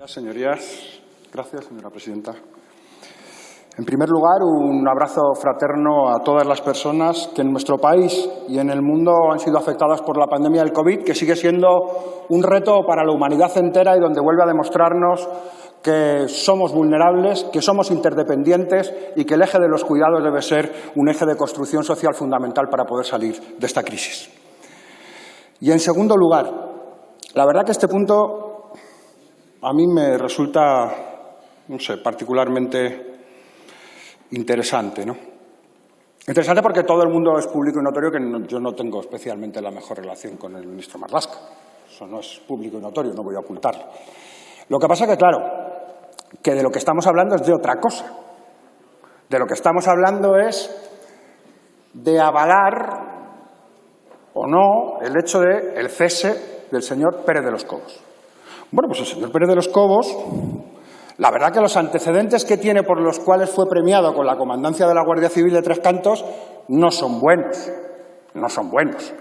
Señorías, gracias, señora presidenta. En primer lugar, un abrazo fraterno a todas las personas que en nuestro país y en el mundo han sido afectadas por la pandemia del COVID, que sigue siendo un reto para la humanidad entera y donde vuelve a demostrarnos que somos vulnerables, que somos interdependientes y que el eje de los cuidados debe ser un eje de construcción social fundamental para poder salir de esta crisis. Y en segundo lugar, la verdad que este punto a mí me resulta, no sé, particularmente interesante, ¿no? Interesante porque todo el mundo es público y notorio que yo no tengo especialmente la mejor relación con el ministro Marlaska. Eso no es público y notorio, no voy a ocultarlo. Lo que pasa es que, claro, que de lo que estamos hablando es de otra cosa. De lo que estamos hablando es de avalar o no el hecho del cese del señor Pérez de los Cobos. Bueno, pues el señor Pérez de los Cobos, la verdad que los antecedentes que tiene por los cuales fue premiado con la comandancia de la Guardia Civil de Tres Cantos no son buenos, no son buenos,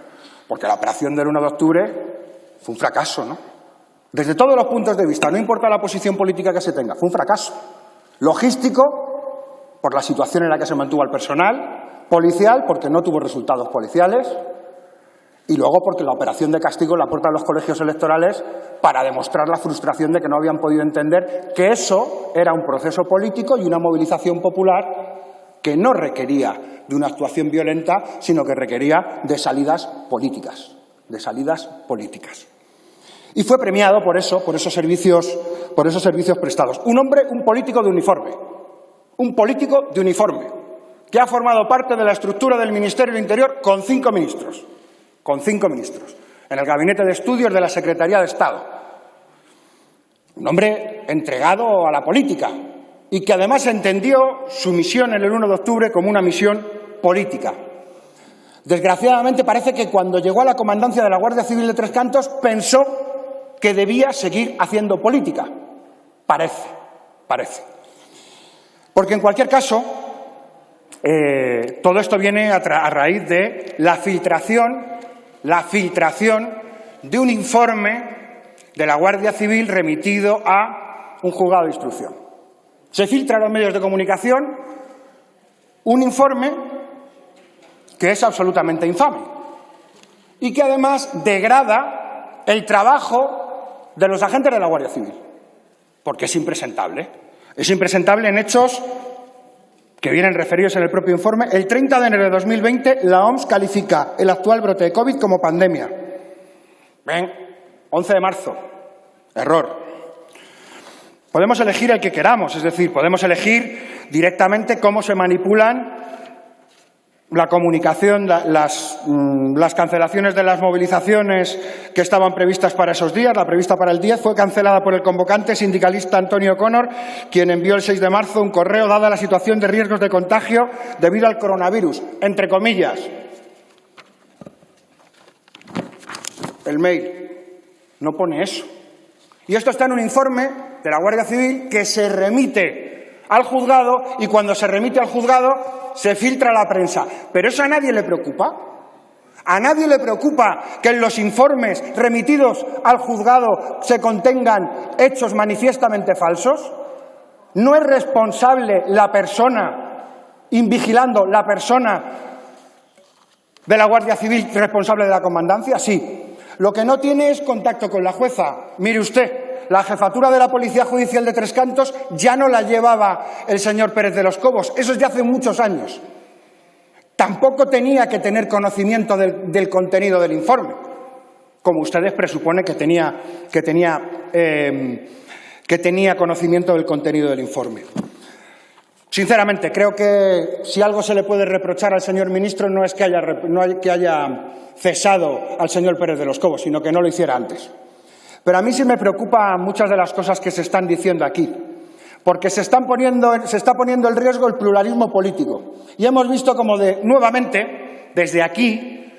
porque la operación del 1 de octubre fue un fracaso, ¿no? Desde todos los puntos de vista, no importa la posición política que se tenga, fue un fracaso. Logístico, por la situación en la que se mantuvo al personal, policial, porque no tuvo resultados policiales, y luego porque la operación de castigo en la puerta de los colegios electorales para demostrar la frustración de que no habían podido entender que eso era un proceso político y una movilización popular que no requería de una actuación violenta, sino que requería de salidas políticas, Y fue premiado por esos servicios prestados. Un político de uniforme, que ha formado parte de la estructura del Ministerio del Interior con 5 ministros, en el Gabinete de Estudios de la Secretaría de Estado. Un hombre entregado a la política y que además entendió su misión en el 1 de octubre como una misión política. Desgraciadamente parece que cuando llegó a la comandancia de la Guardia Civil de Tres Cantos pensó que debía seguir haciendo política. Parece. Porque en cualquier caso, todo esto viene a raíz de la filtración de un informe de la Guardia Civil remitido a un juzgado de instrucción. Se filtra a los medios de comunicación un informe que es absolutamente infame y que además degrada el trabajo de los agentes de la Guardia Civil, porque es impresentable. Es impresentable en hechos que vienen referidos en el propio informe. El 30 de enero de 2020, la OMS califica el actual brote de COVID como pandemia. 11 de marzo, error. Podemos elegir el que queramos, es decir, podemos elegir directamente cómo se manipulan la comunicación, las cancelaciones de las movilizaciones que estaban previstas para esos días. La prevista para el 10 fue cancelada por el convocante sindicalista Antonio O'Connor, quien envió el 6 de marzo un correo dada la situación de riesgos de contagio debido al coronavirus, entre comillas. El mail no pone eso. Y esto está en un informe de la Guardia Civil que se remite al juzgado y cuando se remite al juzgado se filtra a la prensa. Pero eso a nadie le preocupa. ¿A nadie le preocupa que en los informes remitidos al juzgado se contengan hechos manifiestamente falsos? ¿No es responsable la persona invigilando, la persona de la Guardia Civil responsable de la comandancia? Sí. Lo que no tiene es contacto con la jueza. Mire usted, la jefatura de la Policía Judicial de Tres Cantos ya no la llevaba el señor Pérez de los Cobos. Eso es de hace muchos años. Tampoco tenía que tener conocimiento del contenido del informe, como ustedes presuponen que tenía conocimiento del contenido del informe. Sinceramente, creo que si algo se le puede reprochar al señor ministro no es que haya cesado al señor Pérez de los Cobos, sino que no lo hiciera antes. Pero a mí sí me preocupan muchas de las cosas que se están diciendo aquí, porque se está poniendo en riesgo el pluralismo político. Y hemos visto como nuevamente, desde aquí,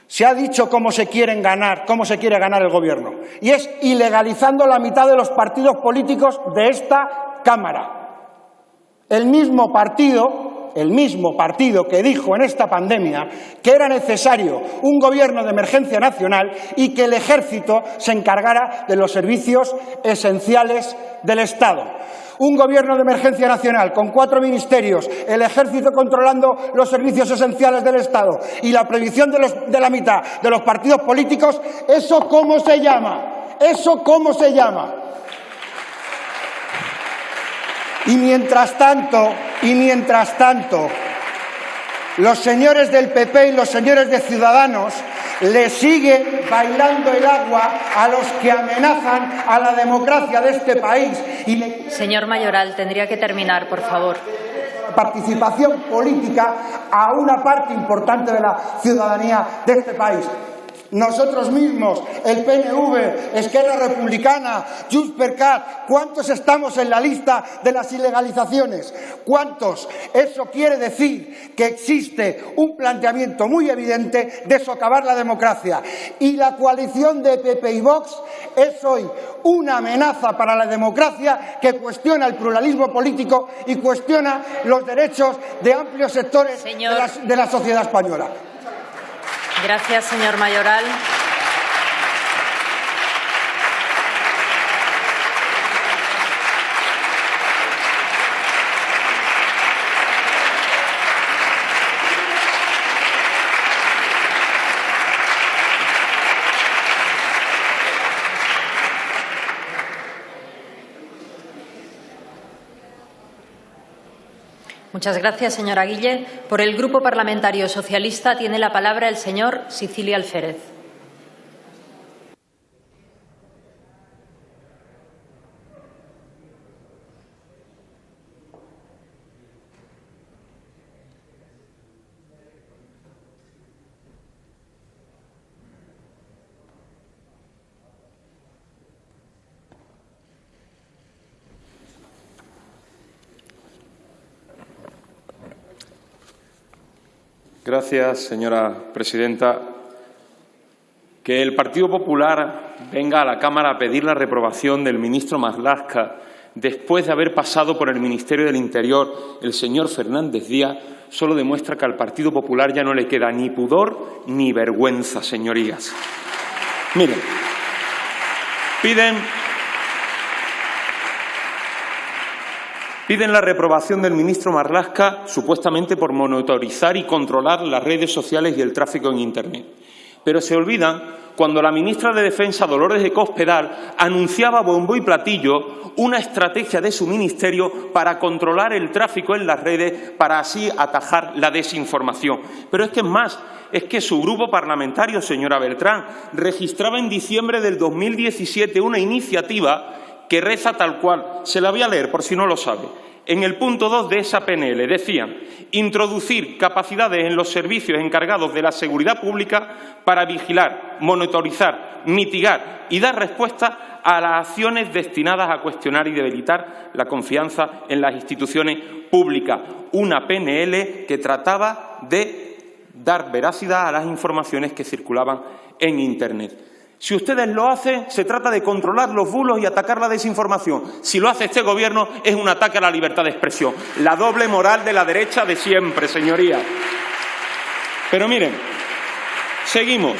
se ha dicho cómo se quiere ganar el gobierno. Y es ilegalizando la mitad de los partidos políticos de esta Cámara. El mismo partido que dijo en esta pandemia que era necesario un gobierno de emergencia nacional y que el Ejército se encargara de los servicios esenciales del Estado. Un gobierno de emergencia nacional con 4 ministerios, el Ejército controlando los servicios esenciales del Estado y la prohibición de la mitad de los partidos políticos, ¿eso cómo se llama? ¿Eso cómo se llama? Y mientras tanto, los señores del PP y los señores de Ciudadanos le sigue bailando el agua a los que amenazan a la democracia de este país. Señor Mayoral, tendría que terminar, por favor. Participación política a una parte importante de la ciudadanía de este país. Nosotros mismos, el PNV, Esquerra Republicana, Junts per Cat, ¿cuántos estamos en la lista de las ilegalizaciones? ¿Cuántos? Eso quiere decir que existe un planteamiento muy evidente de socavar la democracia. Y la coalición de PP y Vox es hoy una amenaza para la democracia que cuestiona el pluralismo político y cuestiona los derechos de amplios sectores de la sociedad española. Gracias, señor Mayoral. Muchas gracias, señora Guille. Por el Grupo Parlamentario Socialista tiene la palabra el señor Sicilia Alférez. Gracias, señora presidenta. Que el Partido Popular venga a la Cámara a pedir la reprobación del ministro Marlaska después de haber pasado por el Ministerio del Interior el señor Fernández Díaz solo demuestra que al Partido Popular ya no le queda ni pudor ni vergüenza, señorías. Miren, piden la reprobación del ministro Marlaska supuestamente por monitorizar y controlar las redes sociales y el tráfico en Internet. Pero se olvidan cuando la ministra de Defensa, Dolores de Cospedal, anunciaba bombo y platillo una estrategia de su ministerio para controlar el tráfico en las redes, para así atajar la desinformación. Pero es que es más, es que su grupo parlamentario, señora Beltrán, registraba en diciembre del 2017 una iniciativa que reza tal cual. Se la voy a leer por si no lo sabe. En el punto 2 de esa PNL decían introducir capacidades en los servicios encargados de la seguridad pública para vigilar, monitorizar, mitigar y dar respuesta a las acciones destinadas a cuestionar y debilitar la confianza en las instituciones públicas. Una PNL que trataba de dar veracidad a las informaciones que circulaban en Internet. Si ustedes lo hacen, se trata de controlar los bulos y atacar la desinformación. Si lo hace este Gobierno, es un ataque a la libertad de expresión. La doble moral de la derecha de siempre, señorías. Pero miren, seguimos.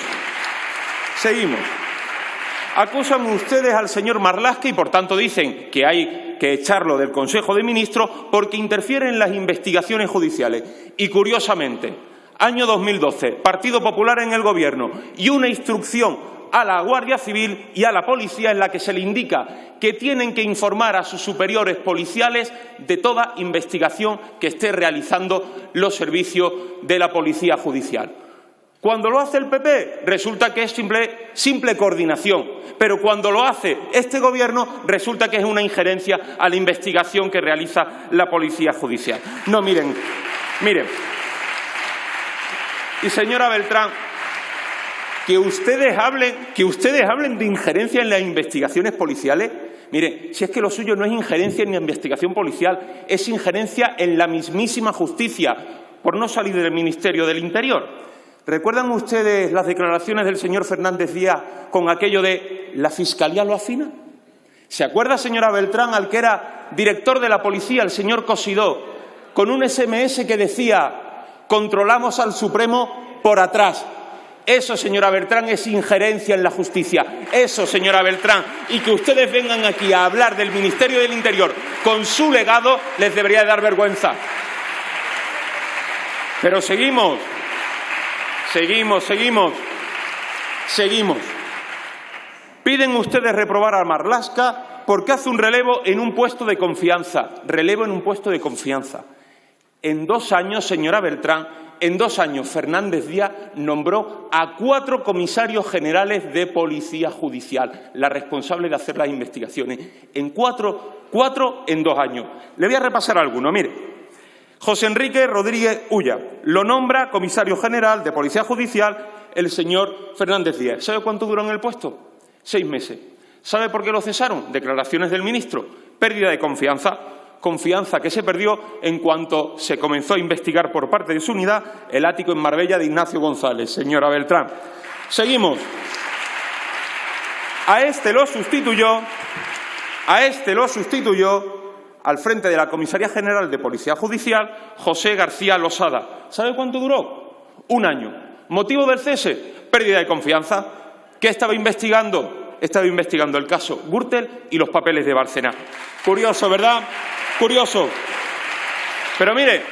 Acusan ustedes al señor Marlaska y, por tanto, dicen que hay que echarlo del Consejo de Ministros porque interfiere en las investigaciones judiciales. Y, curiosamente, año 2012, Partido Popular en el Gobierno y una instrucción a la Guardia Civil y a la Policía en la que se le indica que tienen que informar a sus superiores policiales de toda investigación que esté realizando los servicios de la Policía Judicial. Cuando lo hace el PP, resulta que es simple coordinación, pero cuando lo hace este Gobierno, resulta que es una injerencia a la investigación que realiza la Policía Judicial. No, miren. Y señora Beltrán, que ustedes hablen de injerencia en las investigaciones policiales. Mire, si es que lo suyo no es injerencia en la investigación policial, es injerencia en la mismísima justicia, por no salir del Ministerio del Interior. ¿Recuerdan ustedes las declaraciones del señor Fernández Díaz con aquello de «la Fiscalía lo afina»? ¿Se acuerda, señora Beltrán, al que era director de la policía, el señor Cosidó, con un SMS que decía «controlamos al Supremo por atrás»? Eso, señora Beltrán, es injerencia en la justicia. Eso, señora Beltrán. Y que ustedes vengan aquí a hablar del Ministerio del Interior con su legado les debería dar vergüenza. Pero seguimos. Piden ustedes reprobar a Marlaska porque hace un relevo en un puesto de confianza. En 2 años, señora Beltrán, en 2 años Fernández Díaz nombró a 4 comisarios generales de Policía Judicial, la responsable de hacer las investigaciones. En 4 en 2 años. Le voy a repasar alguno. Mire, José Enrique Rodríguez Ulla lo nombra comisario general de Policía Judicial el señor Fernández Díaz. ¿Sabe cuánto duró en el puesto? 6 meses. ¿Sabe por qué lo cesaron? Declaraciones del ministro. Pérdida de confianza. Confianza que se perdió en cuanto se comenzó a investigar por parte de su unidad el ático en Marbella de Ignacio González. Señora Beltrán. Seguimos. A este lo sustituyó al frente de la Comisaría General de Policía Judicial José García Losada. ¿Sabe cuánto duró? 1 año. ¿Motivo del cese? Pérdida de confianza. ¿Qué estaba investigando? Estaba investigando el caso Gürtel y los papeles de Bárcenas. Curioso, ¿verdad? Curioso. Pero mire,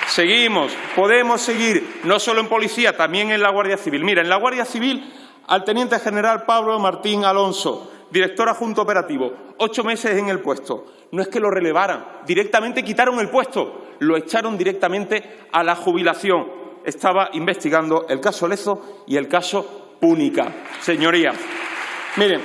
seguimos, podemos seguir, no solo en policía, también en la Guardia Civil. Mira, en la Guardia Civil, al teniente general Pablo Martín Alonso, director adjunto operativo, 8 meses en el puesto. No es que lo relevaran, directamente quitaron el puesto, lo echaron directamente a la jubilación. Estaba investigando el caso Lezo y el caso Púnica. Señorías, miren,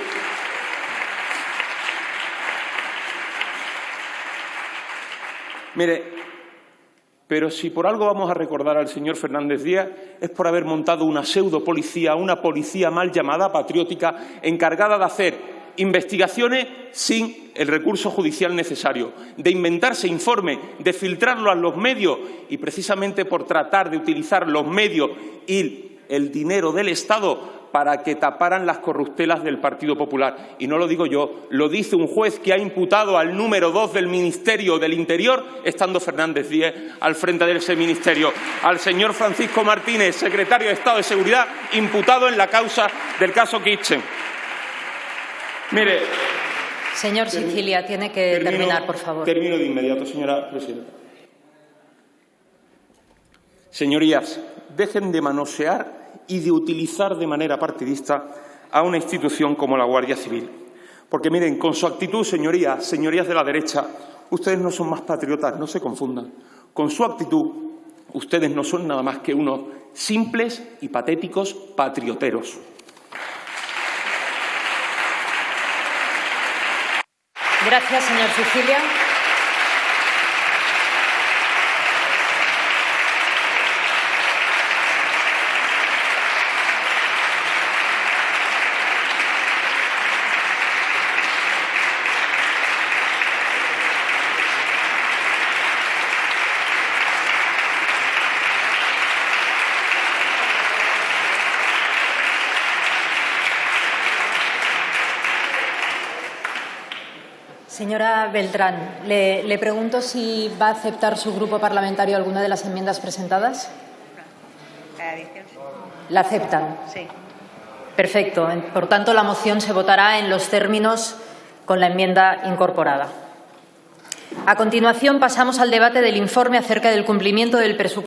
pero si por algo vamos a recordar al señor Fernández Díaz es por haber montado una pseudopolicía, una policía mal llamada patriótica, encargada de hacer investigaciones sin el recurso judicial necesario, de inventarse informes, de filtrarlo a los medios y precisamente por tratar de utilizar los medios y el dinero del Estado para que taparan las corruptelas del Partido Popular. Y no lo digo yo, lo dice un juez que ha imputado al número 2 del Ministerio del Interior, estando Fernández Díaz al frente de ese ministerio, al señor Francisco Martínez, secretario de Estado de Seguridad, imputado en la causa del caso Kitchen. Mire, señor Sicilia, tiene que terminar, por favor. Termino de inmediato, señora presidenta. Señorías, dejen de manosear y de utilizar de manera partidista a una institución como la Guardia Civil. Porque, miren, con su actitud, señorías de la derecha, ustedes no son más patriotas, no se confundan. Con su actitud, ustedes no son nada más que unos simples y patéticos patrioteros. Gracias, señor Sicilia. Señora Beltrán, le pregunto si va a aceptar su grupo parlamentario alguna de las enmiendas presentadas. ¿La aceptan? Sí. Perfecto. Por tanto, la moción se votará en los términos con la enmienda incorporada. A continuación, pasamos al debate del informe acerca del cumplimiento del presupuesto.